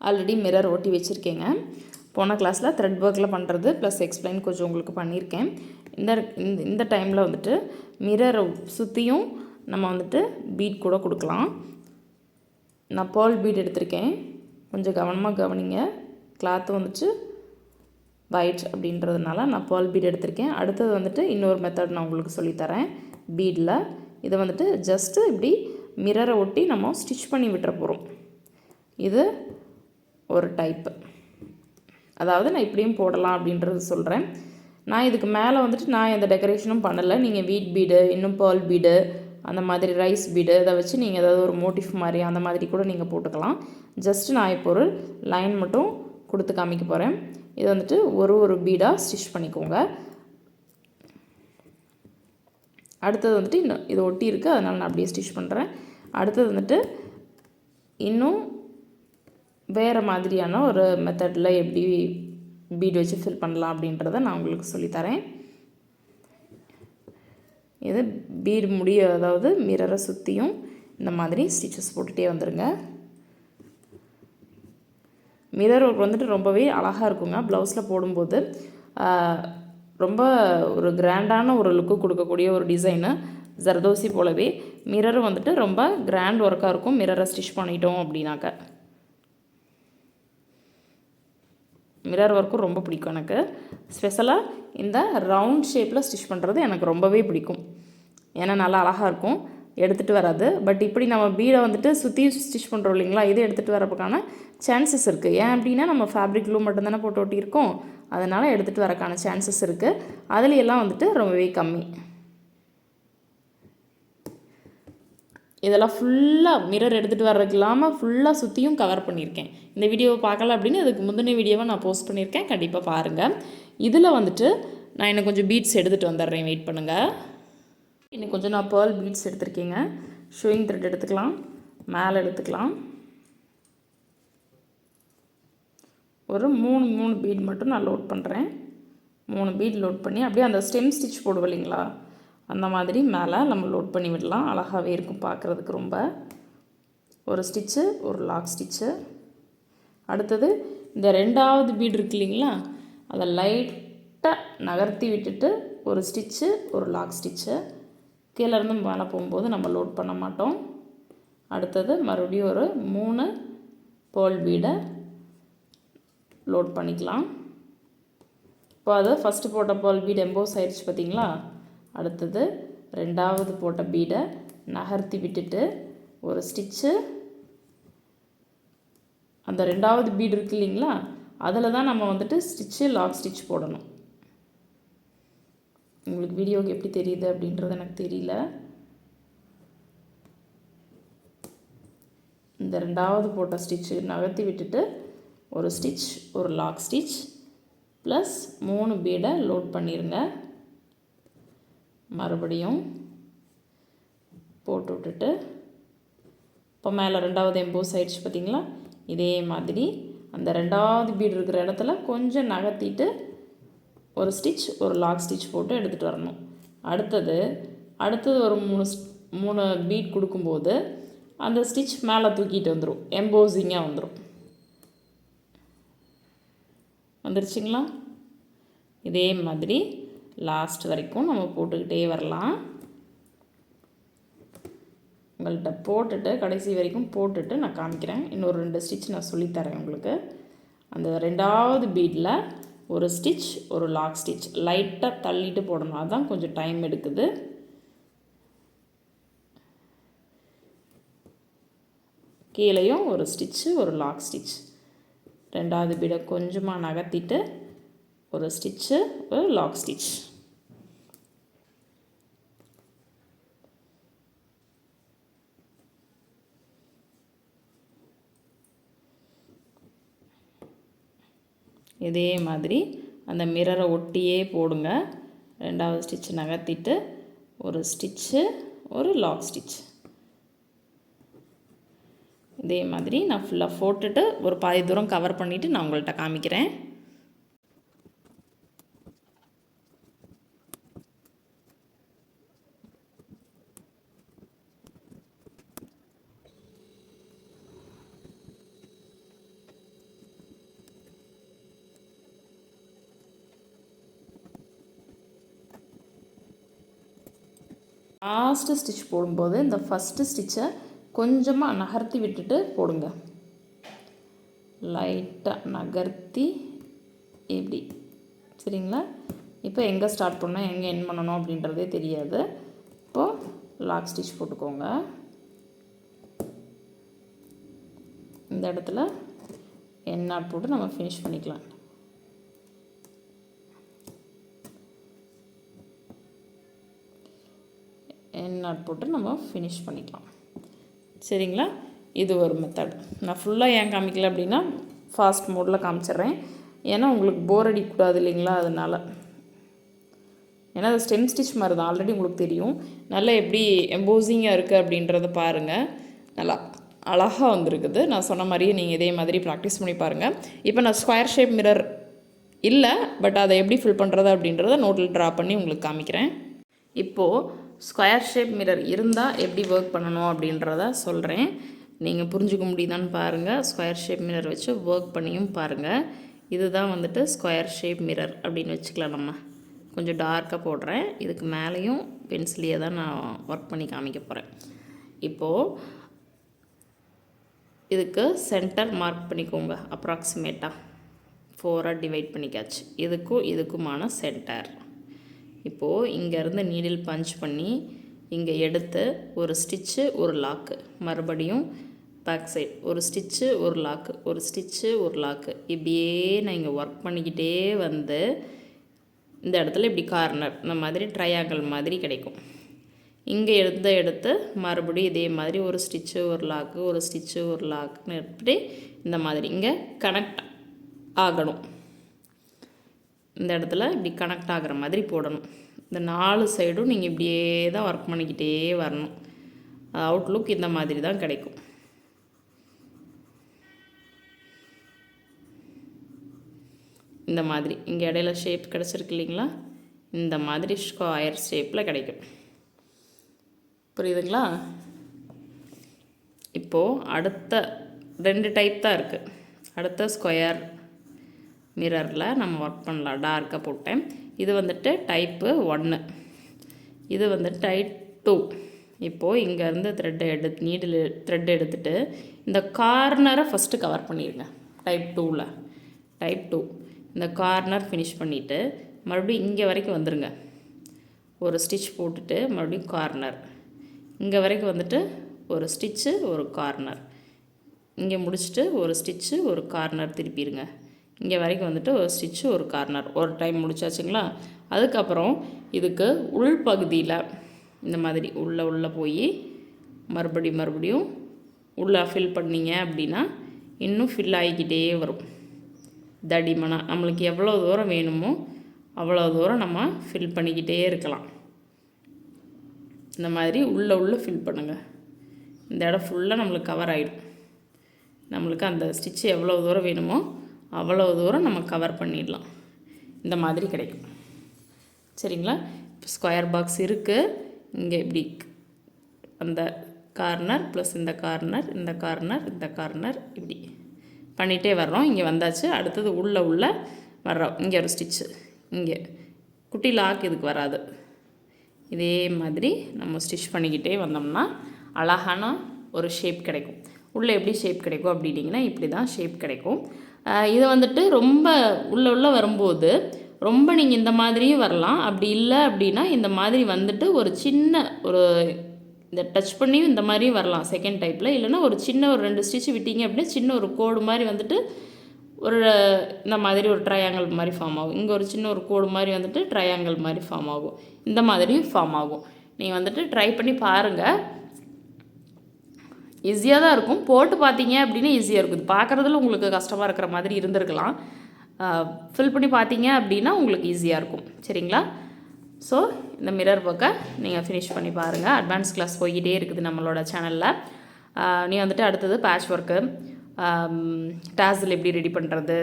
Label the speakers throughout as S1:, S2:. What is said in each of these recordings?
S1: Already mirror ஒட்டி வச்சுருக்கேங்க. போன கிளாஸில் த்ரெட் ஒர்க்கில் பண்ணுறது ப்ளஸ் எக்ஸ்பிளைன் கொஞ்சம் உங்களுக்கு பண்ணியிருக்கேன். இந்த டைமில் வந்துட்டு மிரரை சுற்றியும் நம்ம வந்துட்டு பீட் கூட கொடுக்கலாம். நான் பேர்ல் பீட் எடுத்திருக்கேன். கொஞ்சம் கவனமாக கவனிங்க. கிளாத்து வந்துட்டு ஒயிட் அப்படின்றதுனால நான் பேர்ல் பீட் எடுத்திருக்கேன். அடுத்தது வந்துட்டு இன்னொரு மெத்தட் நான் உங்களுக்கு சொல்லித்தரேன். பீடில் இதை வந்துட்டு ஜஸ்ட்டு இப்படி மிரரை ஒட்டி நம்ம ஸ்டிச் பண்ணி விட்டுற போகிறோம். இது ஒரு டைப்பு. அதாவது நான் இப்படியும் போடலாம் அப்படின்றது சொல்கிறேன். நான் இதுக்கு மேலே வந்துட்டு நான் எந்த டெக்கரேஷனும் பண்ணலை. நீங்கள் வீட் பீடு, இன்னும் பேர்ல் பீடு, அந்த மாதிரி ரைஸ் பீடு இதை வச்சு நீங்கள் ஏதாவது ஒரு மோட்டிஃப் மாதிரி அந்த மாதிரி கூட நீங்கள் போட்டுக்கலாம். ஜஸ்ட்டு நான் இப்போ ஒரு லைன் மட்டும் கொடுத்து காமிக்க போகிறேன். இதை வந்துட்டு ஒரு பீடாக ஸ்டிச் பண்ணிக்கோங்க. அடுத்தது வந்துட்டு இன்னும் இது ஒட்டி இருக்குது, அதனால் நான் அப்படியே ஸ்டிச் பண்ணுறேன். அடுத்தது வந்துட்டு இன்னும் வேறு மாதிரியான ஒரு மெத்தடில் எப்படி பீட் வச்சு ஃபில் பண்ணலாம் அப்படின்றத நான் உங்களுக்கு சொல்லித்தரேன். இது பீட் முடிய, அதாவது மிரரை சுற்றியும் இந்த மாதிரி ஸ்டிச்சஸ் போட்டுகிட்டே வந்துடுங்க. மிரர் ஒர்க் வந்துட்டு ரொம்பவே அழகாக இருக்குங்க. ப்ளவுஸில் போடும்போது ரொம்ப ஒரு கிராண்டான ஒரு லுக்கு கொடுக்கக்கூடிய ஒரு டிசைனு. ஜர்தோசி போலவே மிரரும் வந்துட்டு ரொம்ப கிராண்ட் ஒர்க்காக இருக்கும் மிரரை ஸ்டிச் பண்ணிட்டோம் அப்படின்னாக்க. மிரர் ஒர்க்கும் ரொம்ப பிடிக்கும் எனக்கு. ஸ்பெஷலாக இந்த ரவுண்ட் ஷேப்பில் ஸ்டிச் பண்ணுறது எனக்கு ரொம்பவே பிடிக்கும். ஏன்னா நல்லா அழகாக இருக்கும், எடுத்துகிட்டு வராது. பட் இப்படி நம்ம பீடை வந்துட்டு சுற்றி ஸ்டிச் பண்ணுறோம் இல்லைங்களா, இது எடுத்துகிட்டு வரதுக்கான சான்சஸ் இருக்குது. ஏன் அப்படின்னா நம்ம ஃபேப்ரிக் க்ளூ மட்டும்தானே போட்டு ஒட்டியிருக்கோம், அதனால் எடுத்துகிட்டு வரக்கான சான்சஸ் இருக்குது. அதுலையெல்லாம் வந்துட்டு ரொம்பவே கம்மி. இதெல்லாம் ஃபுல்லாக மிரர் எடுத்துகிட்டு வர்றதுக்கு இல்லாமல் ஃபுல்லாக சுற்றியும் கவர் பண்ணியிருக்கேன். இந்த வீடியோவை பார்க்கல அப்படின்னு அதுக்கு முந்தின வீடியோவை நான் போஸ்ட் பண்ணியிருக்கேன், கண்டிப்பாக பாருங்கள். இதில் வந்துட்டு நான் இன்னும் கொஞ்சம் பீட்ஸ் எடுத்துகிட்டு வந்துடுறேன், வெயிட் பண்ணுங்கள். இன்னும் கொஞ்சம் நான் பேர்ல் பீட்ஸ் எடுத்திருக்கேங்க. ஷூயிங் த்ரெட் எடுத்துக்கலாம், மேலே எடுத்துக்கலாம். ஒரு 3 பீட் மட்டும் நான் லோட் பண்ணுறேன். 3 பீட் லோட் பண்ணி அப்படியே அந்த ஸ்டெம் ஸ்டிச் போடுவோம் இல்லைங்களா, அந்த மாதிரி மேலே நம்ம லோட் பண்ணி விடலாம். அழகாகவே இருக்கும் பார்க்குறதுக்கு ரொம்ப. ஒரு ஸ்டிச்சு, ஒரு லாக் ஸ்டிச்சு. அடுத்தது இந்த 2வது பீட் இருக்கு இல்லைங்களா, அதை லைட்டாக நகர்த்தி விட்டுட்டு ஒரு ஸ்டிச்சு, ஒரு லாக் ஸ்டிச்சு. கீழேருந்து மேலே போகும்போது நம்ம லோட் பண்ண மாட்டோம். அடுத்தது மறுபடியும் ஒரு 3 பேர்ல் பீடை லோட் பண்ணிக்கலாம். இப்போ அது ஃபஸ்ட்டு போட்ட பேர்ல் பீடு எம்போஸ் ஆயிடுச்சு பார்த்தீங்களா. அடுத்தது 2வது போட்ட பீடை நகர்த்தி விட்டுட்டு ஒரு ஸ்டிச்சு, அந்த 2வது பீடு இருக்கு இல்லைங்களா, அதில் தான் நம்ம வந்துட்டு ஸ்டிச்சு, லாக் ஸ்டிச் போடணும். உங்களுக்கு வீடியோவுக்கு எப்படி தெரியுது அப்படின்றது எனக்கு தெரியல. இந்த 2வது போட்ட ஸ்டிச்சு நகர்த்தி விட்டுட்டு ஒரு ஸ்டிச், ஒரு லாக் ஸ்டிச் ப்ளஸ் 3 பீடை லோட் பண்ணிடுங்க. மறுபடியும் போட்டு விட்டுட்டு இப்போ மேலே 2வது எம்போஸ் ஆயிடுச்சு பார்த்தீங்களா. இதே மாதிரி அந்த 2வது பீடு இருக்கிற இடத்துல கொஞ்சம் நகர்த்திட்டு ஒரு ஸ்டிச், ஒரு லாக் ஸ்டிச் போட்டு எடுத்துகிட்டு வரணும். அடுத்தது ஒரு 3 பீட் கொடுக்கும்போது அந்த ஸ்டிச் மேலே தூக்கிட்டு வந்துடும், எம்போசிங்காக வந்துடும். வந்துருச்சுங்களா. இதே மாதிரி லாஸ்ட் வரைக்கும் நம்ம போட்டுக்கிட்டே வரலாம். உங்கள்கிட்ட போட்டுட்டு கடைசி வரைக்கும் போட்டுட்டு நான் காமிக்கிறேன். இன்னொரு 2 ஸ்டிச் நான் சொல்லித்தரேன் உங்களுக்கு. அந்த 2வது பீடில் ஒரு ஸ்டிச், ஒரு லாக் ஸ்டிச் லைட்டாக தள்ளிட்டு போடணும், அதுதான் கொஞ்சம் டைம் எடுக்குது. கீழேயும் ஒரு ஸ்டிச்சு, ஒரு லாக் ஸ்டிச். 2வது பீடை கொஞ்சமாக நகர்த்திட்டு ஒரு ஸ்டிச்சு, ஒரு லாக் ஸ்டிச். இதே மாதிரி அந்த மிரரை ஒட்டியே போடுங்க. 2வது ஸ்டிச் நகர்த்திட்டு ஒரு ஸ்டிச்சு, ஒரு லாக் ஸ்டிச். இதே மாதிரி நான் ஃபுல்லாக போட்டுட்டு ஒரு பாதி தூரம் கவர் பண்ணிவிட்டு நான் உங்கள்கிட்ட காமிக்கிறேன். லாஸ்ட்டு ஸ்டிச் போடும்போது இந்த ஃபஸ்ட்டு ஸ்டிச்சை கொஞ்சமாக நகர்த்தி விட்டுட்டு போடுங்க. லைட்டாக நகர்த்தி இப்படி, சரிங்களா? இப்போ எங்கே ஸ்டார்ட் பண்ணால் எங்கே எண்ட் பண்ணணும் அப்படின்றதே தெரியாது. இப்போது லாக் ஸ்டிச் போட்டுக்கோங்க. இந்த இடத்துல எண்ட் நாட் போட்டு நம்ம ஃபினிஷ் பண்ணிக்கலாம். எண்ட் நாட் போட்டு நம்ம ஃபினிஷ் பண்ணிக்கலாம், சரிங்களா? இது ஒரு மெத்தட். நான் ஃபுல்லாக ஏன் காமிக்கல அப்படின்னா ஃபாஸ்ட் மோடில் காமிச்சிட்றேன். ஏன்னா உங்களுக்கு போர் அடிக்கக்கூடாது இல்லைங்களா, அதனால். ஏன்னா அது ஸ்டெம் ஸ்டிச் மாதிரி தான், ஆல்ரெடி உங்களுக்கு தெரியும். நல்லா எப்படி எம்போசிங்காக இருக்குது அப்படின்றத பாருங்கள். நல்லா அழகாக வந்திருக்குது. நான் சொன்ன மாதிரியே நீங்கள் இதே மாதிரி ப்ராக்டிஸ் பண்ணி பாருங்கள். இப்போ நான் ஸ்கொயர் ஷேப் மிரர் இல்லை, பட் அதை எப்படி ஃபில் பண்ணுறது அப்படின்றத நோட்டில் ட்ரா பண்ணி உங்களுக்கு காமிக்கிறேன். இப்போது ஸ்கொயர் ஷேப் மிரர் இருந்தால் எப்படி ஒர்க் பண்ணணும் அப்படின்றத சொல்கிறேன். நீங்கள் புரிஞ்சுக்க முடியுதான்னு பாருங்கள். ஸ்கொயர் ஷேப் மிரர் வச்சு ஒர்க் பண்ணியும் பாருங்கள். இதுதான் வந்துட்டு ஸ்கொயர் ஷேப் மிரர் அப்படின்னு வச்சுக்கலாம். நம்ம கொஞ்சம் டார்க்காக போடுறேன். இதுக்கு மேலேயும் பென்சிலையே தான் நான் ஒர்க் பண்ணி காமிக்க போகிறேன். இப்போது இதுக்கு சென்டர் மார்க் பண்ணிக்கோங்க. அப்ராக்சிமேட்டாக 4ஆக டிவைட் பண்ணிக்காச்சு. இதுக்கும் இதுக்குமான சென்டர். இப்போது இங்கேருந்து நீடில் பஞ்ச் பண்ணி இங்கே எடுத்து ஒரு ஸ்டிச்சு ஒரு லாக்கு, மறுபடியும் பேக் சைட் ஒரு ஸ்டிச்சு ஒரு லாக்கு, ஒரு ஸ்டிச்சு ஒரு லாக்கு, இப்படியே நான் இங்கே ஒர்க் பண்ணிக்கிட்டே வந்து இந்த இடத்துல இப்படி கார்னர் இந்த மாதிரி ட்ரையாங்கிள் மாதிரி கிடைக்கும். இங்கே எடுத்து மறுபடியும் இதே மாதிரி ஒரு ஸ்டிச்சு ஒரு லாக்கு, ஒரு ஸ்டிச்சு ஒரு லாக்குன்னு எப்படி இந்த மாதிரி இங்கே கனெக்ட் ஆகணும். இந்த இடத்துல இப்படி கனெக்ட் ஆகிற மாதிரி போடணும். இந்த 4 சைடும் நீங்கள் இப்படியே தான் ஒர்க் பண்ணிக்கிட்டே வரணும். அவுட்லுக் இந்த மாதிரி தான் கிடைக்கும். இந்த மாதிரி இங்கே இடையில ஷேப் கிடச்சிருக்கு இல்லைங்களா, இந்த மாதிரி ஸ்கொயர் ஷேப்பில் கிடைக்கும். புரியுதுங்களா? இப்போது அடுத்த 2 டைப் தான் இருக்குது. அடுத்த ஸ்கொயர் மிரரில் நம்ம ஒர்க் பண்ணலாம். டார்க்காக போட்டேன். இது வந்துட்டு டைப்பு 1, இது வந்து டைப் 2. இப்போது இங்கேருந்து நீடில் த்ரெட் எடுத்துகிட்டு இந்த கார்னரை ஃபஸ்ட்டு கவர் பண்ணிடுங்க. டைப் 2 இந்த கார்னர் ஃபினிஷ் பண்ணிவிட்டு மறுபடியும் இங்கே வரைக்கும் வந்துடுங்க. ஒரு ஸ்டிச் போட்டுட்டு மறுபடியும் கார்னர், இங்கே வரைக்கும் வந்துட்டு ஒரு ஸ்டிச்சு ஒரு கார்னர், இங்கே முடிச்சுட்டு ஒரு ஸ்டிச்சு ஒரு கார்னர் திருப்பிடுங்க. இங்கே வரைக்கும் வந்துட்டு ஒரு ஸ்டிச்சு ஒரு கார்னர். ஒரு டைம் முடிச்சாச்சுங்களா? அதுக்கப்புறம் இதுக்கு உள் பகுதியில் இந்த மாதிரி உள்ளே போய் மறுபடியும் உள்ளே ஃபில் பண்ணிங்க அப்படின்னா இன்னும் ஃபில் ஆகிக்கிட்டே வரும். தடிமனாக நம்மளுக்கு எவ்வளோ தூரம் வேணுமோ அவ்வளோ தூரம் நம்ம ஃபில் பண்ணிக்கிட்டே இருக்கலாம். இந்த மாதிரி உள்ளே ஃபில் பண்ணுங்கள். இந்த இடம் ஃபுல்லாக நம்மளுக்கு கவர் ஆகிடும். நம்மளுக்கு அந்த ஸ்டிச்சு எவ்வளோ தூரம் வேணுமோ அவ்வளோ தூரம் நம்ம கவர் பண்ணிடலாம். இந்த மாதிரி கிடைக்கும், சரிங்களா? இப்போ ஸ்கொயர் பாக்ஸ் இருக்குது. இங்கே இப்படி அந்த கார்னர் ப்ளஸ் இந்த கார்னர் இப்படி பண்ணிகிட்டே வர்றோம். இங்கே வந்தாச்சு. அடுத்தது உள்ளே வர்றோம். இங்கே ஒரு ஸ்டிச்சு, இங்கே குட்டி லாக் இதுக்கு வராது. இதே மாதிரி நம்ம ஸ்டிச் பண்ணிக்கிட்டே வந்தோம்னா அழகான ஒரு ஷேப் கிடைக்கும். உள்ளே எப்படி ஷேப் கிடைக்கும் அப்படின்னிங்கன்னா இப்படி தான் ஷேப் கிடைக்கும். இது வந்துட்டு ரொம்ப உள்ளே வரும்போது ரொம்ப நீங்கள் இந்த மாதிரியும் வரலாம். அப்படி இல்லை அப்படின்னா இந்த மாதிரி வந்துட்டு ஒரு சின்ன இந்த டச் பண்ணியும் இந்த மாதிரியும் வரலாம் செகண்ட் டைப்பில். இல்லைன்னா ஒரு சின்ன ஒரு 2 ஸ்டிச் விட்டீங்க அப்படின்னா சின்ன ஒரு கோடு மாதிரி வந்துட்டு இந்த மாதிரி ஒரு ட்ரையாங்கிள் மாதிரி ஃபார்ம் ஆகும். இங்கே ஒரு சின்ன ஒரு கோடு மாதிரி வந்துட்டு ட்ரையாங்கிள் மாதிரி ஃபார்ம் ஆகும். இந்த மாதிரியும் ஃபார்ம் ஆகும். நீங்கள் வந்துட்டு ட்ரை பண்ணி பாருங்கள். ஈஸியாக தான் இருக்கும். போட்டு பார்த்தீங்க அப்படின்னா ஈஸியாக இருக்குது. பார்க்குறதுல உங்களுக்கு கஷ்டமாக இருக்கிற மாதிரி இருந்திருக்கலாம். ஃபில் பண்ணி பார்த்தீங்க அப்படின்னா உங்களுக்கு ஈஸியாக இருக்கும், சரிங்களா? ஸோ இந்த மிரர் ஒர்க்கை நீங்கள் ஃபினிஷ் பண்ணி பாருங்கள். அட்வான்ஸ் கிளாஸ் போய்கிட்டே இருக்குது நம்மளோட சேனலில். நீ வந்துட்டு அடுத்தது பேட்ச் ஒர்க்கு, டாஸில் எப்படி ரெடி பண்ணுறது,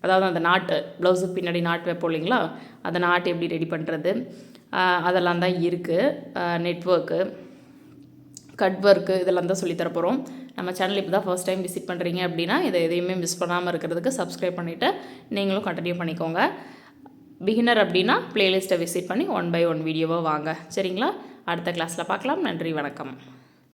S1: அதாவது அந்த நாட்டு ப்ளவுஸுக்கு பின்னாடி நாட்டு வைப்போம் இல்லைங்களா, அந்த நாட்டு எப்படி ரெடி பண்ணுறது, அதெல்லாம் தான் இருக்குது. நெட்வொர்க்கு, கட் ஒர்க்கு இதெல்லாம் தான் சொல்லித்தர போகிறோம். நம்ம சேனல் இப்போ தான் ஃபர்ஸ்ட் டைம் விசிட் பண்ணுறீங்க அப்படின்னா இதை எதையுமே மிஸ் பண்ணாமல் இருக்கிறதுக்கு சப்ஸ்கிரைப் பண்ணிவிட்டு நீங்களும் கண்டினியூ பண்ணிக்கோங்க. பிகினர் அப்படின்னா ப்ளேலிஸ்ட்டை விசிட் பண்ணி 1 by 1 வீடியோவாக வாங்க, சரிங்களா? அடுத்த கிளாஸில் பார்க்கலாம். நன்றி, வணக்கம்.